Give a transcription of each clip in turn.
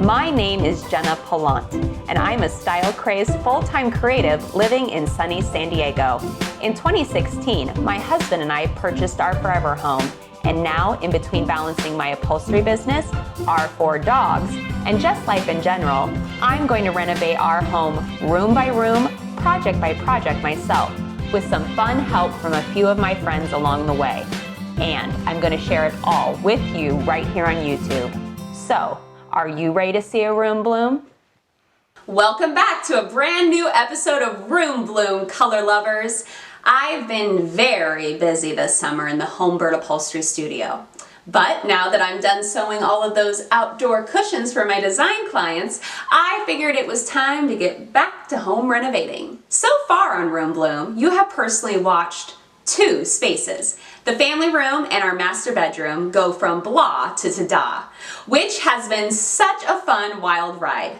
My name is Jenna Pilant, and I'm a style-crazed full-time creative living in sunny San Diego. In 2016, my husband and I purchased our forever home, and now, in between balancing my upholstery business, our 4 dogs, and just life in general, I'm going to renovate our home room by room, project by project myself, with some fun help from a few of my friends along the way. And I'm going to share it all with you right here on YouTube. So, are you ready to see a room bloom? Welcome back to a brand new episode of Room Bloom, color lovers. I've been very busy this summer in the Homebird Upholstery Studio. But now that I'm done sewing all of those outdoor cushions for my design clients, I figured it was time to get back to home renovating. So far on Room Bloom, you have personally watched 2 spaces. The family room and our master bedroom go from blah to ta-da, which has been such a fun, wild ride.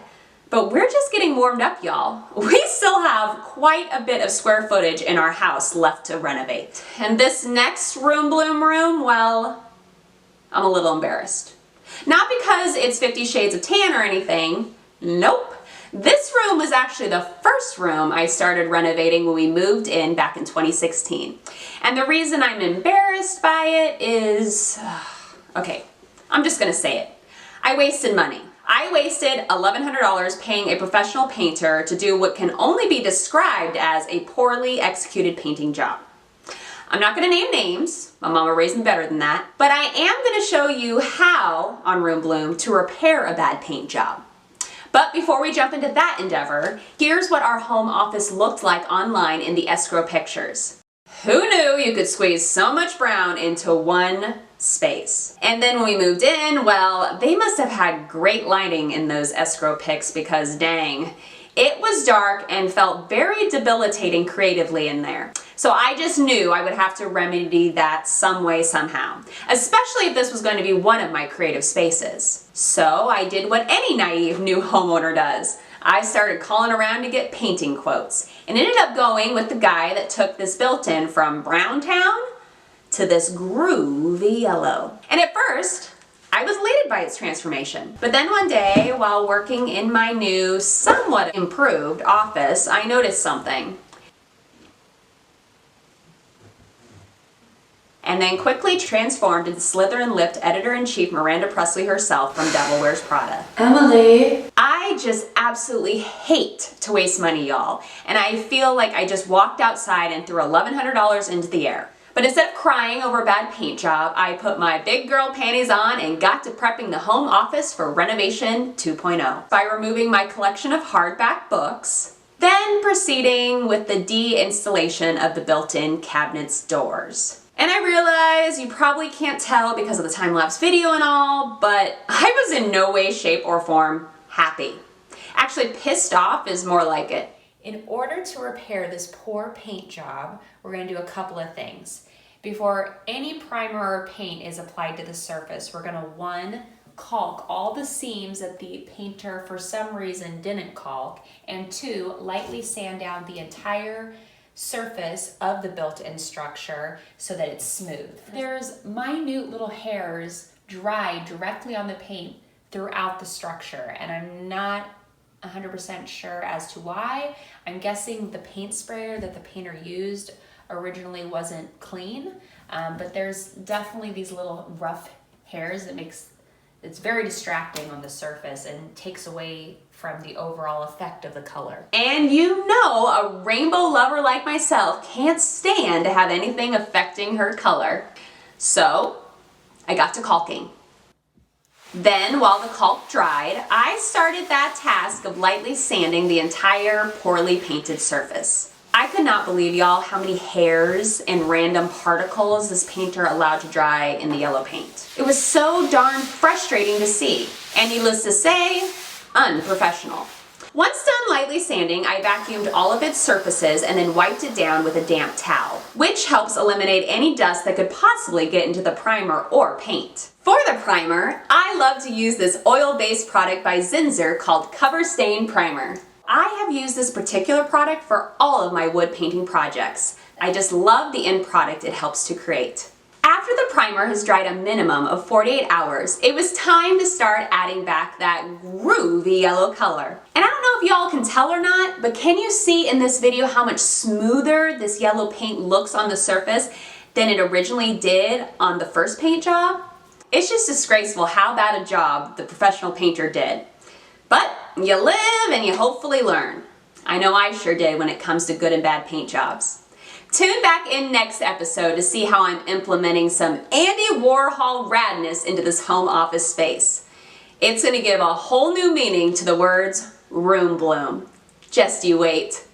But we're just getting warmed up, y'all. We still have quite a bit of square footage in our house left to renovate. And this next Room Bloom room, well, I'm a little embarrassed. Not because it's 50 Shades of Tan or anything. Nope. This room was actually the first room I started renovating when we moved in back in 2016. And the reason I'm embarrassed by it is, okay, I'm just gonna say it. I wasted money. I wasted $1,100 paying a professional painter to do what can only be described as a poorly executed painting job. I'm not gonna name names, my mama raised me better than that, but I am gonna show you how, on Room Bloom, to repair a bad paint job. But before we jump into that endeavor, here's what our home office looked like online in the escrow pictures. Who knew you could squeeze so much brown into one space? And then when we moved in, well, they must have had great lighting in those escrow pics because dang, it was dark and felt very debilitating creatively in there. So I just knew I would have to remedy that some way, somehow, especially if this was going to be one of my creative spaces. So I did what any naive new homeowner does. I started calling around to get painting quotes and ended up going with the guy that took this built-in from brown town to this groovy yellow. And at first, I was elated by its transformation. But then one day, while working in my new, somewhat improved office, I noticed something. And then quickly transformed into Slytherin-lipped editor-in-chief Miranda Presley herself from Devil Wears Prada. Emily! I just absolutely hate to waste money, y'all. And I feel like I just walked outside and threw $1,100 into the air. But instead of crying over a bad paint job, I put my big girl panties on and got to prepping the home office for Renovation 2.0 by removing my collection of hardback books, then proceeding with the de-installation of the built-in cabinets doors. And I realize you probably can't tell because of the time-lapse video and all, but I was in no way, shape, or form happy. Actually, pissed off is more like it. In order to repair this poor paint job, we're going to do a couple of things. Before any primer or paint is applied to the surface, we're going to 1, caulk all the seams that the painter for some reason didn't caulk, and 2, lightly sand down the entire surface of the built-in structure so that it's smooth. There's minute little hairs dry directly on the paint throughout the structure, and I'm not 100% sure as to why. I'm guessing the paint sprayer that the painter used originally wasn't clean, but there's definitely these little rough hairs that it's very distracting on the surface and takes away from the overall effect of the color. And you know a rainbow lover like myself can't stand to have anything affecting her color. So I got to caulking. Then, while the caulk dried, I started that task of lightly sanding the entire poorly painted surface. I could not believe, y'all, how many hairs and random particles this painter allowed to dry in the yellow paint. It was so darn frustrating to see, and needless to say, unprofessional. Once done lightly sanding, I vacuumed all of its surfaces and then wiped it down with a damp towel, which helps eliminate any dust that could possibly get into the primer or paint. For the primer, I love to use this oil-based product by Zinsser called Cover Stain Primer. I have used this particular product for all of my wood painting projects. I just love the end product it helps to create. After the primer has dried a minimum of 48 hours, it was time to start adding back that groovy yellow color. And I don't know if y'all can tell or not, but can you see in this video how much smoother this yellow paint looks on the surface than it originally did on the first paint job? It's just disgraceful how bad a job the professional painter did. But you live and you hopefully learn. I know I sure did when it comes to good and bad paint jobs. Tune back in next episode to see how I'm implementing some Andy Warhol radness into this home office space. It's going to give a whole new meaning to the words room bloom. Just you wait.